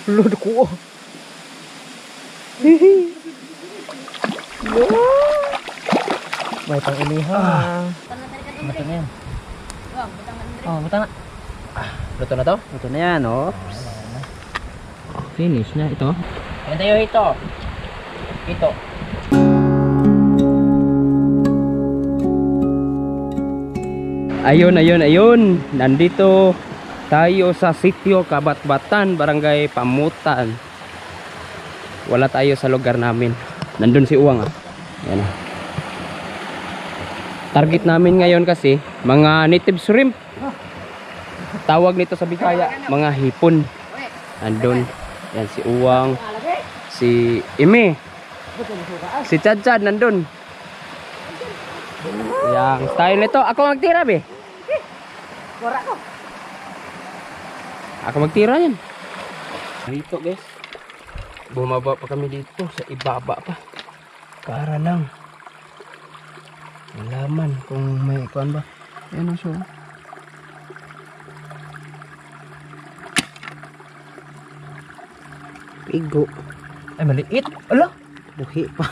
Lord ko. Hihi. May pang inihan. Luto na yan. Oh, buta na. Luto na to? Luto na yan, oh. Finish na ito. Yan tayo ito. Ito. Ayun. Nandito tayo sa sitio Kabatbatan, Barangay Pamutan. Wala tayo sa lugar namin. Nandun si Uwang, ah. Yan. Target namin ngayon kasi mga native shrimp. Tawag nito sa Bisaya, mga hipon. Nandun. Yan si Uwang, si Ime, si Chad nandun. Yang style nito, ako magtira be. Ako magtira yan. Dito guys, bumaba pa kami dito sa ibaba pa para lang malaman kung may ikuan ba. Ayan o siya. Pigo. Ay maliit. Ala, buhi pa.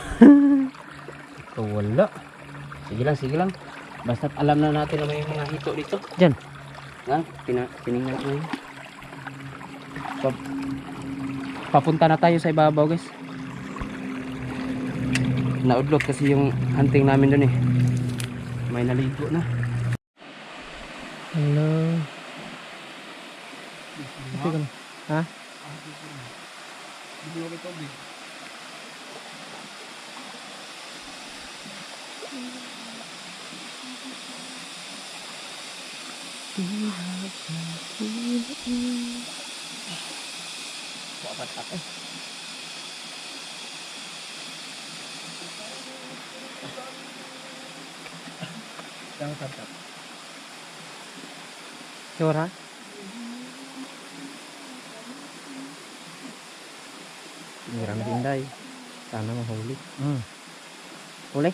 Ito wala. Sige lang. Basta alam na natin na may mga hito dito. Diyan. Nga, tiningnan ko yun. Papunta na tayo sa ibabaw guys. Naudlot kasi yung hunting namin dun eh. May naligo na. Hello. Ha? Sure. Hirang dinday. Sana mahuli. Huli?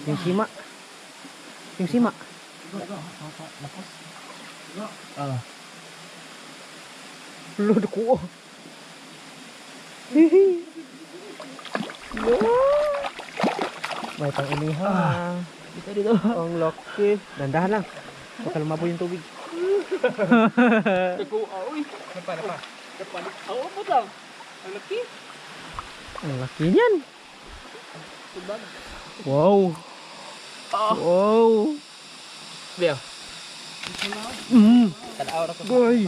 Yung sima. Lord ko. Hihi. May pang inihan. Dito. Ang laki. Dandahan lang. Baka lumabo yung tubig. Uy. Napala. Apa daw? Ang laki. Ang laki niyan. Wow. Wow. Biya. Boy.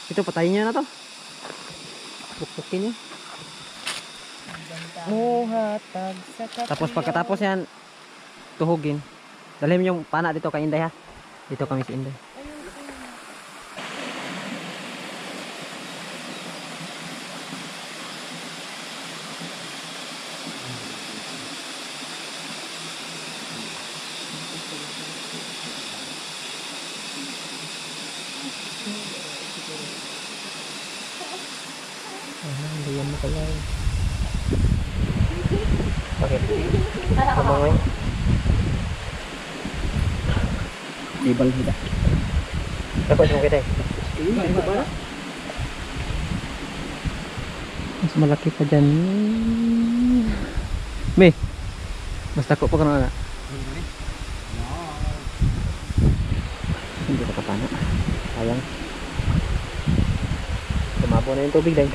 Ito patayin niya na to. Bukbukin niya. Tapos pagkatapos yan tuhugin. Dalhin yung pana dito kay Inday ha. Dito kami si Inday. Diyan mo kaya. Bakit? Kamangoy. Ibal kita. Dapat mo kita eh. Mas malaki pa dyan. May. Mas tako pa ka na. Hindi ka kapana. Sayang. Tumabo na yung tubig dahil.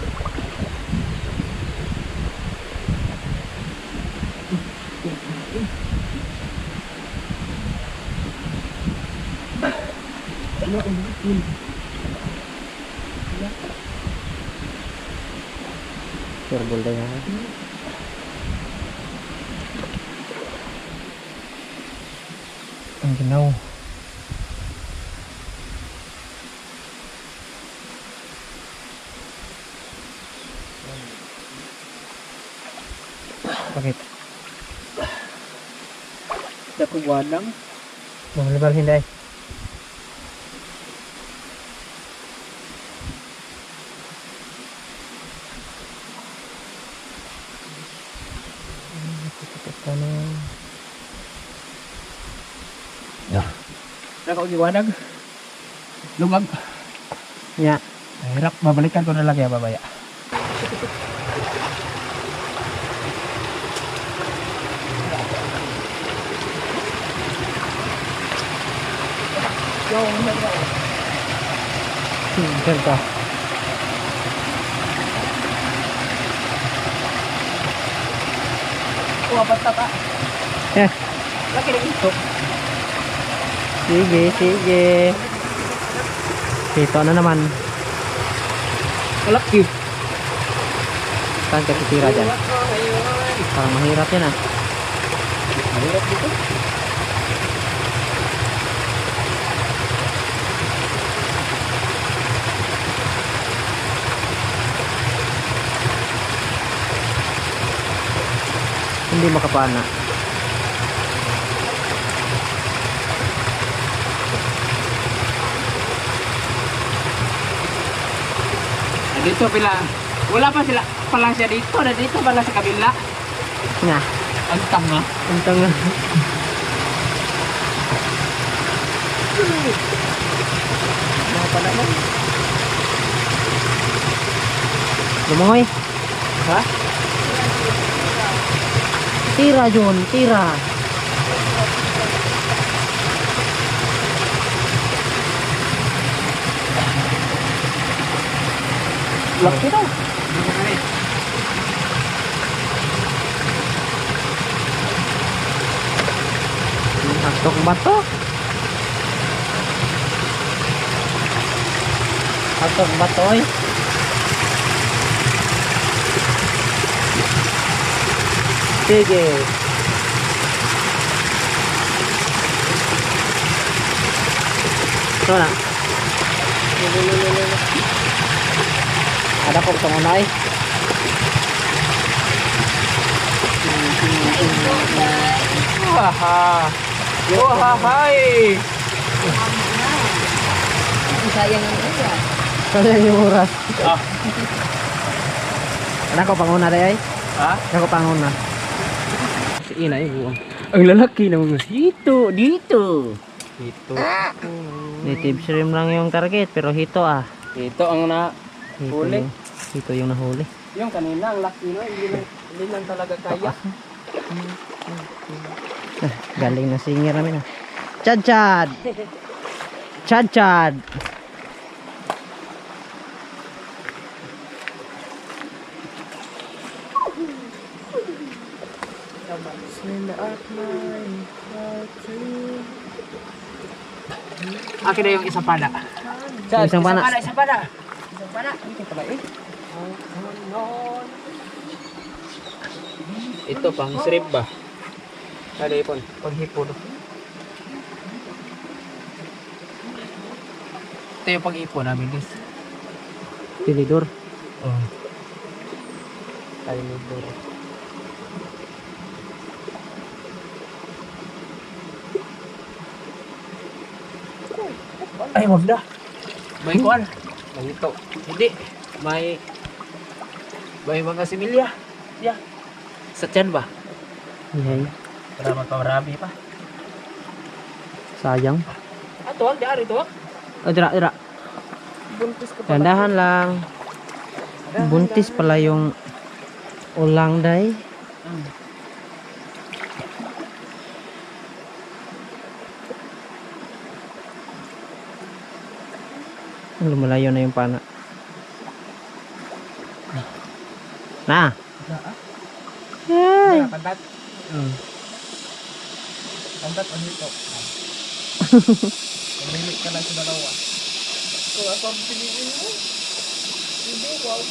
Turbol deh ya. Ang ginaw. Bakit? Dako wadang. Malibal hindi. Ya. Dako giwanag. Lungag. Ya. Hirap, babalikan ko na lang ya babaya. Ganito. Oh, basta pa. Eh, Lagi na ito. sige, sige. Ito na naman. Malaki. Saan ka titira dyan? Parang mahirap yan ah. Mahirap dito. Hindi makapana. Dito pila. Wala pa sila pa lang siya dito. Na dito pala sa kabila. Nga. Ang tanga. Ang tanga. Mga pala yan. Lumangoy. Ha? Tira, John. Tira. Laki daw. Hatok bato. Hatok bato, oy. Sige. Ito na. Ada kong tungunay. Haha. Yo hahai. Sayang ang oras. Sayang yung oras. Ah. Ano ko panguna day ay? Ha? Ano ko panguna? Si Ina yung buwang. Ang lalaki naman dito, dito. Dito. Native shrimp lang yung target pero hito ah. Ito ang na Hito huli. Hito yung nahuli. Yung kanina ang laki no, hindi lang talaga kaya. Galing na singer namin ah. Chad chad. Chad chad. Akin na yung isa pana. Yung isang pana. Isa pana. Isang pana. Ito pala eh. Ito pang shrimp ba? Kada ipon. Paghipon. Ito yung pag-ipon namin guys. Pilidor. Oh. Tinidor. Ay, wag na. May kuwan. May ito. Hindi. May mga similya. Yeah. Sa tiyan ba? Yay. Para magpamarami pa. Sayang. Ah, tuwag. Diari tuwag. Oh, dira, dira. Buntis ka Dandahan lang. Buntis pala yung ulang day. Lumalayo na yung pana. Na. Yay. Pantat. Pantat ano ito? Pumili ka lang sa dalawa. Kung ako ang piliin mo. Hindi, wow.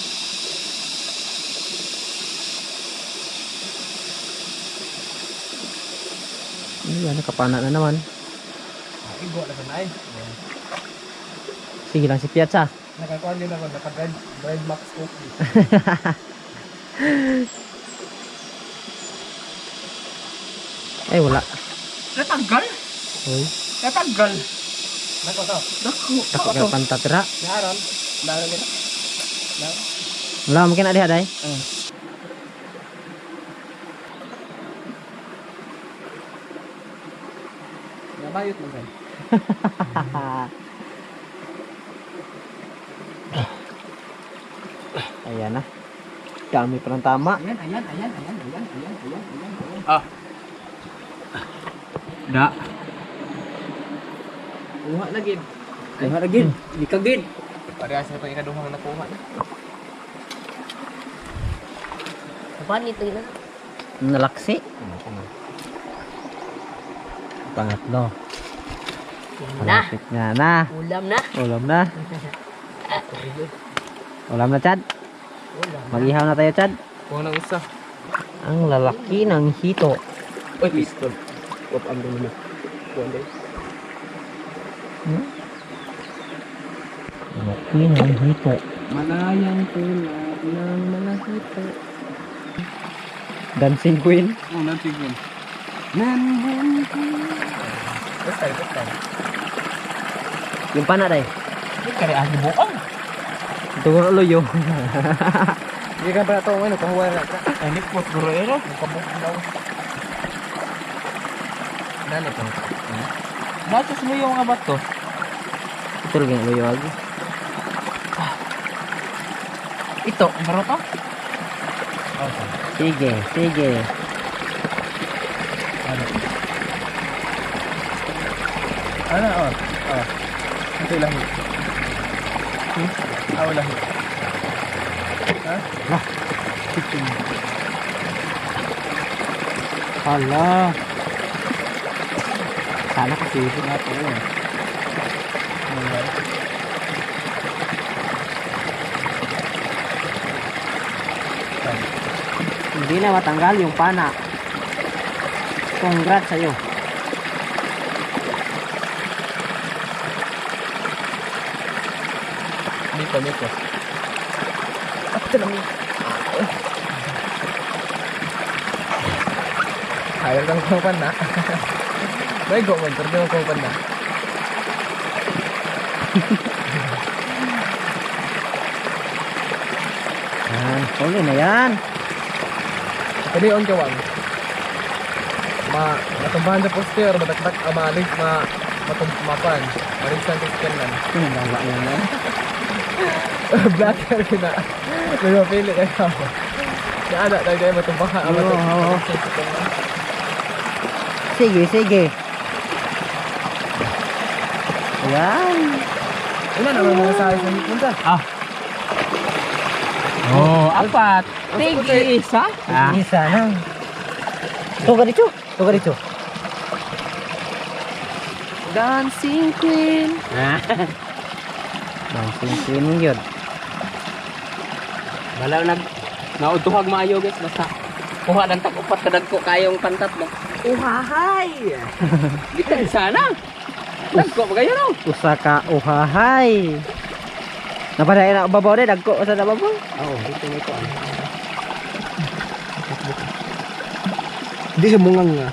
Ayan, nakapana na naman. Igo na sanay. Sige lang si Piazza. Nakakuha din ako. Naka-Drive Max Cookie. Ay, wala. Natanggal? Uy, Natanggal. Nako to. takot ka pantatira. Naharon. Naharon nila. Wala, mungkin ada day. Nabayot mo gan. Ayan na. Dami pa ng tama. Ayan. Ah. Da. Kuha lagi. Kuha lagi. Ikagid. Parehas na itong ikaduhang nakuha na. Kapan ito na? Nalaksi. Pangatlo. Na. Malapit nga na. Ulam na. Ulam na. Ulam na, Chad. Mag-ihaw na tayo, Chad. Kuha ng isa. Ang lalaki ng hito. Uy, pistol. Wap ang dumi na. Kuha din. Lalaki ng hito. Malayang tulad ng mga hito. Dancing Queen. Oh, natigin. Nanbun ko. Basta. Yung pana, day. Hindi ka rin agi buong. Ito ko luyo. Hindi ka ba ito ano, kahuwa na ka? Ay, nipot, guro ero. Mukabuk daw. Dali ito. Batas mo yung mga bato. Ito rin yung luyo lagi. Ito, baro to? Okay. Sige. Ano, oh. Ito yung lahi. Lahi. Ha? Hala. Sana kasi ito nga po yun. Hindi na matanggal yung pana. Congrats sa'yo. Dito. Ito lang yun. Ayaw kang kumpad na. May gawin, pero di mo kumpad na. Huli na yan. Pwede yung kawang. Matumbahan sa poster, madakdak, maalis, matumpapan. Marisan sa skin lang. Pinagawa yan yan. Blacker na. Nagpapili kayo. Naana, tayo matumpahan. Oo. Sige. Ayan. Ilan naman mga size na hipunta? Oh, apat. Tigi Isa? Isa na. Tuga dito. Dancing Queen. Dancing Queen yun. Balaw nautuhag maayo guys. Basta kuha ng tag-upat kadagko kayong pantat mo. Uhahay! Gitan sana. Dagko ba kayo no? Usa ka uhahay. Napaday na babaw rin. Dagko sa nababaw. Oo, dito na ito. Hindi siya mungang nga.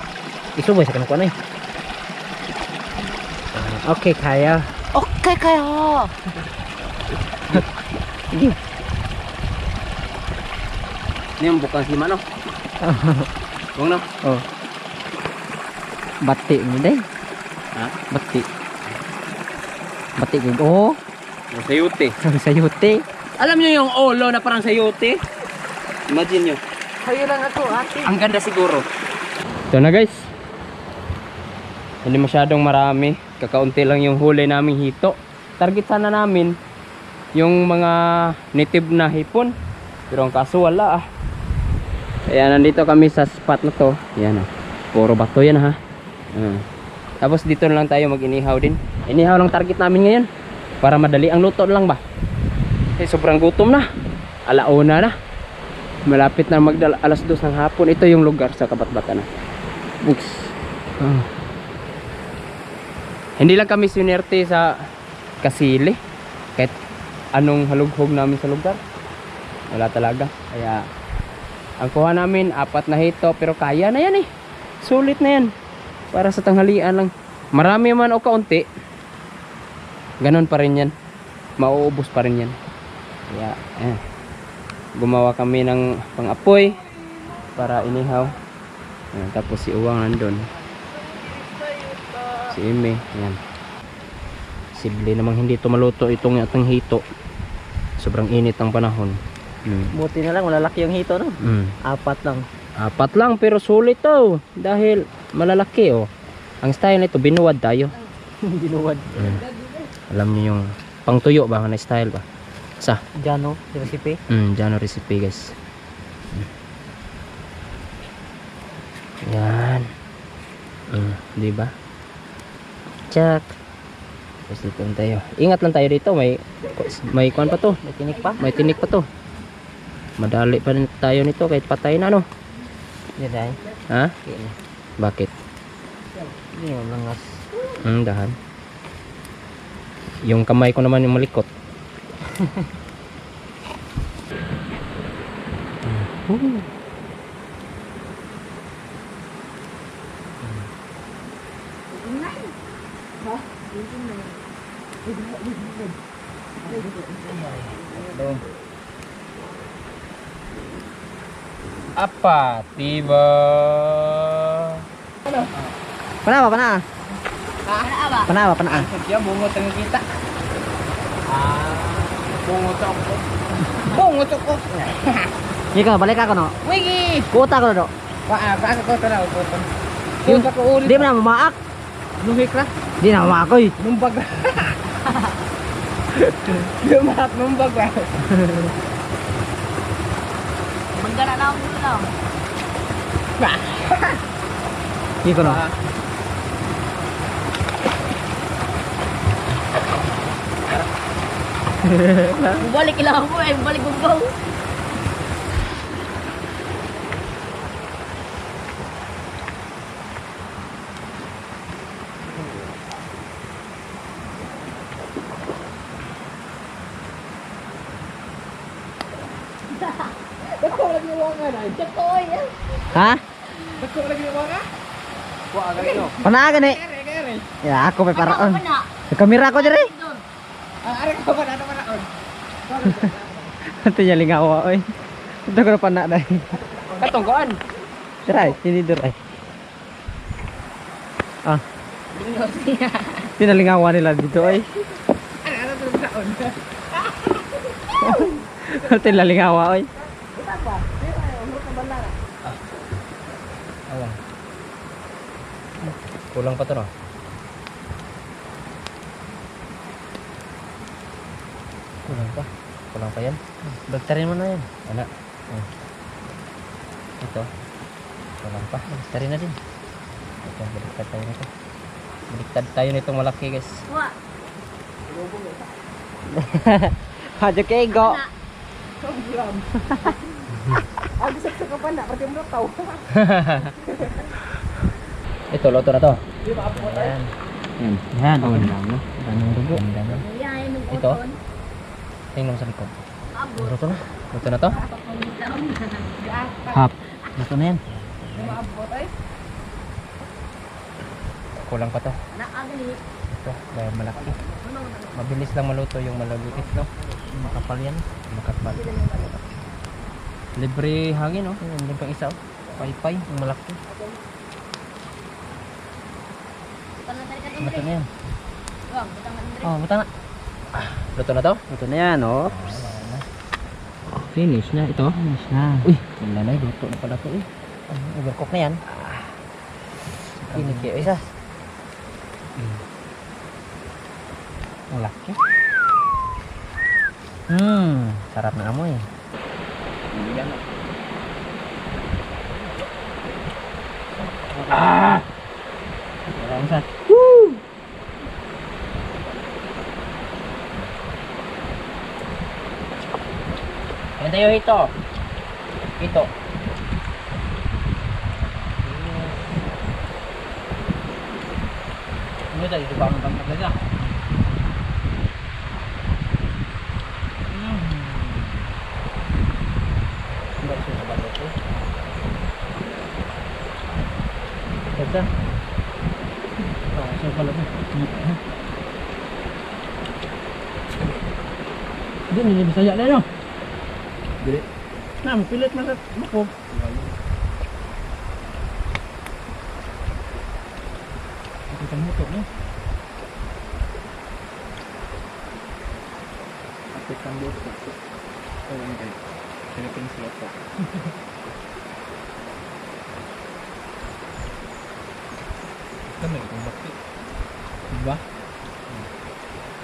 Isubay sa kanukuan eh. Okay, kaya. Okay kayo. Sige. Ini yung bukang si Mano. Huwag na. Oh. Bati mo day. Ha? Bati ko. Oh. Sayote. Sayote. Alam nyo yung olo na parang sayote? Imagine nyo. Kayo lang ako, ate. Ang ganda siguro. Ito na guys. Hindi masyadong marami. Kakaunti lang yung huli naming hito. Target sana namin yung mga native na hipon. Pero ang kaso wala ah. Kaya nandito kami sa spot na to. Yan ah. Puro bato yan ha. Tapos dito na lang tayo mag-inihaw din. Inihaw lang target namin ngayon. Para madali ang luto lang ba. Eh sobrang gutom na. Alauna na. Malapit na alas 2 ng hapon. Ito yung lugar sa Kabatbata na. Books. Hindi lang kami sinerte sa kasili. Kahit anong halughog namin sa lugar. Wala talaga. Kaya ang kuha namin 4 na hito. Pero kaya na yan eh. Sulit na yan. Para sa tanghalian lang. Marami man o kaunti. Ganon pa rin yan. Mauubos pa rin yan. Kaya gumawa kami ng pang-apoy para inihaw. Tapos si Uwang nandun. Si Ime. Yan. Simple namang hindi ito maluto itong atong hito. Sobrang init ang panahon. Buti na lang, malalaki yung hito, no? Mm. 4 lang. 4 lang pero sulit to. Dahil malalaki oh. Ang style nito, binuwad tayo. Binuwad. Alam niyo yung pangtuyo ba na style ba? Sa? Jano, yung recipe. Jano recipe guys. Yan. Di ba? Check. Tapos dito lang tayo. Ingat lang tayo dito. May kuan pa to. May tinik pa. May tinik pa to. Madali pa rin tayo nito kahit patay na no. Yan ay. Ha? Bakit? Hindi mo langas. Dahan. Yung kamay ko naman yung malikot. Apa? Tiba. Pana ba? Pana ba? Kaya bungot ang kita. Bungot ako. Bungot ako. Ikaw, balik ako no. Wigi. Kuta ko no. Paano ko ito na? Yung di mo na mamaak. Nuhik na. Di na mamaak ko. Numbag na. Lumak, numbag na. Manggana na ako dito lang. Ikaw no. Balik ilang ako eh. Balik bumbaw. Dako lagi wanga na. Jakoy. Ha? Dako lagi wanga. Wa agad no. Pana gani. Kere. Ya ako pa paraon. Ano? Sa kamera ko dire. Are ko pa na naman. Ito niya lingawa oy. Ito ko na pana dai. Katunggoan. Try, sini diray. Pinalingawa nila dito oy. Ano to taon? Ito lalingawa oy. Ayan. Kulang pa to no. Kulang pa yan. Bagtarin mo na yan. Anak. Ito. Kulang pa. Bagtarin na din. Ito, baliktad tayo nito. Baliktad tayo nitong malaki guys. Wa. Hadyo kay go. Ito, loto na to. Yan. Yan. Oh, dami. Daming dugo. Yahay nung Ito? uton. Tingnan mo sa likod. Abot. Luto na. Loto na to? Hap. Luto na yan. Kulang pa to. Nakagani. Ito, dahil malaki. Mabilis lang maluto yung maliliit, no? Makapal yan. Makapal. Libre hangin, no? Yung pang isa, oh. Paypay, yung malaki. Luto na yan. Wag, butang Andre. Oh, buta na. Luto na to? Luto na yan, oh. Finish na ito. Finish na. Uy, wala na, luto na pala to, eh. Overcook na yan. Ini kayo isa. Ang laki. Sarap na amoy. Ang sat. Ayan tayo ito. Ito. Ano tayo? Ito ba ang bang talaga? Hindi siya sa balot ko. Ganda. Sa balot mo. Hindi, hindi Bisaya na, no? Dili. Na, mapilit man sa buko. Ito ang muto, no? Kapit ang buto. Philippine Sloto. Kami kung bakit. Diba?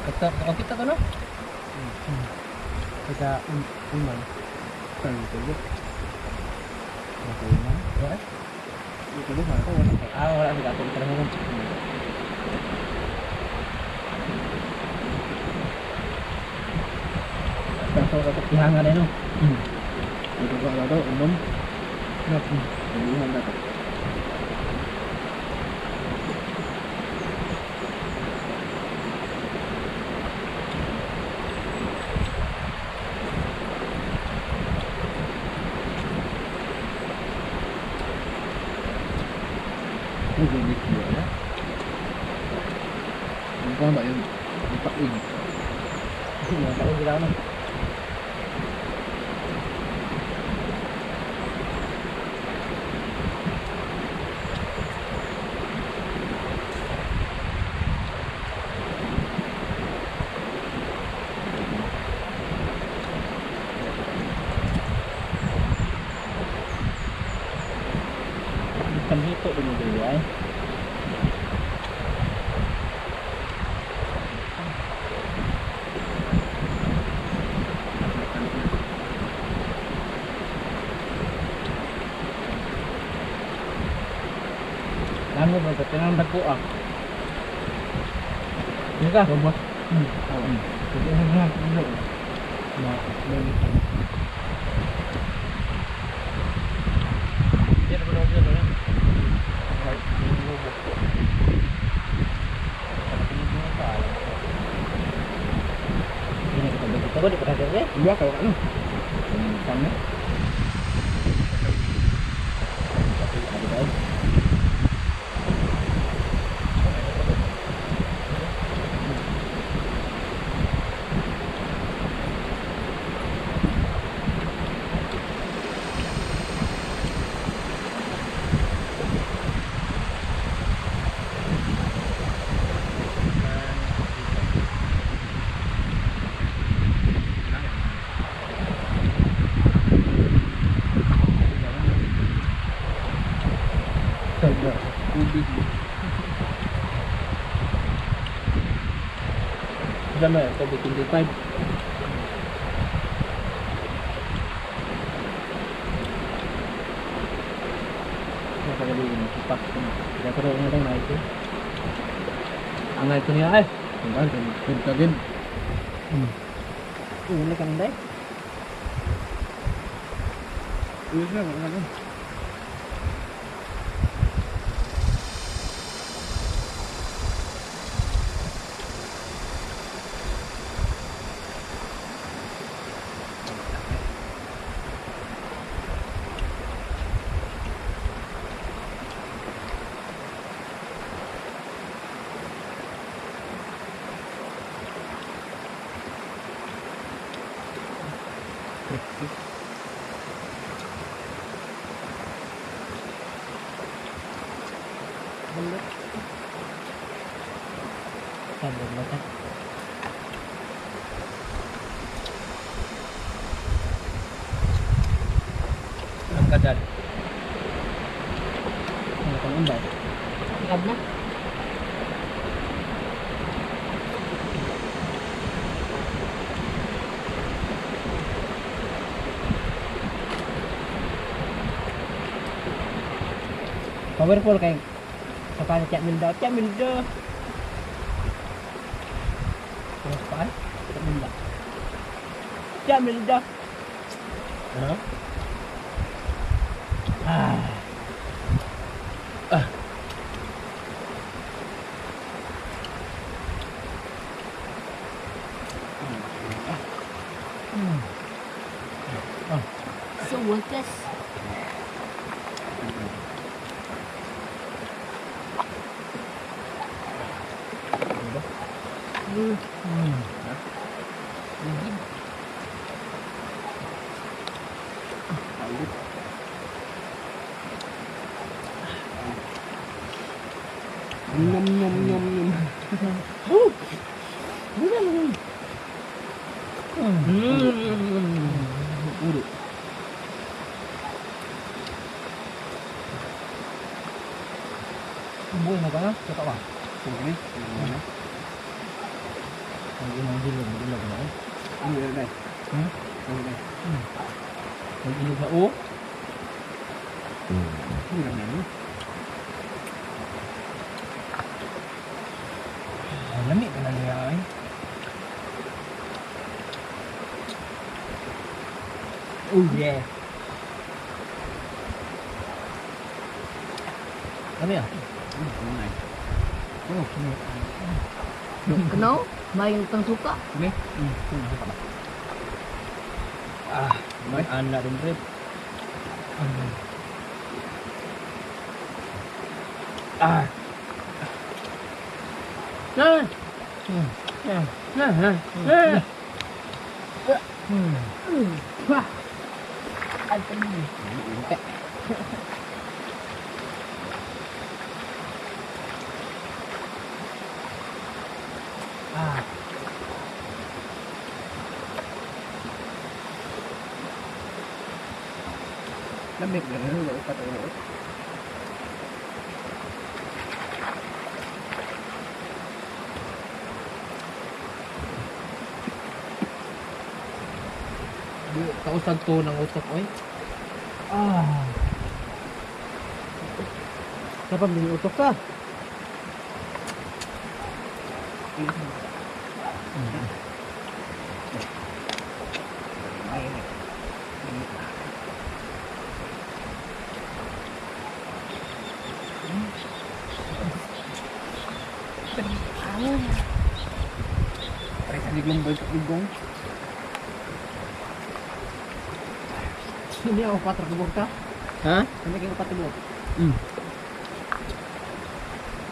Kata kita to no? Kaya uman. Kaya tuloy. Uman. Wala. Ito ba ako wala. Wala sa gato kita naman. Kaso kapag ihanga na no. Ito ba ako umon? Ibuhan na to. Ay, gumit mo na. Ano pa ba yun? Ang paig. Taon kita no. Kanhito din mo ay. Ano ba ito? Tinandag ko ah. Ano ka? Robot. Ito yung mga ano. Yan ko lang yan. Ini kita begitu kok di perhatian ya? Iya kalau ano? Sana. Sudah mah kita bikin di pipe. Nah, kalau di ini kipas ini. Tidak perlu yang ada itu. Angay itu nih ay. Tinggal kan din. Ini kan dai. Iya na ano. Sabun mata. Angkat dan. Angkat undang. Agad na. Powerful kayak sekarang Cak Minda. Terus pan, Cak Minda. Cak Minda. Ano? Sa wakas. Nyam nyam nyam nyam. Urut. Buhay mo ka na? Kata ba? Sige. Ang inang dilog na eh. Ang ganda dai. Ang inog na o. Ang ganda. Ang lami ka na niya eh. Oh yeah. Lami ah. Oh, Ano? May utang suka. Kami? Ah, may ana rin rin. Ah. Nah. Wah. Ah. Lamig na rin. Wala pa tayo. Kausag to ng utok oy. Ah. Kapag binutok ka. Pare sa liglong boy katigong. Hindi ako patro ka. Ha? Hindi kayo patro.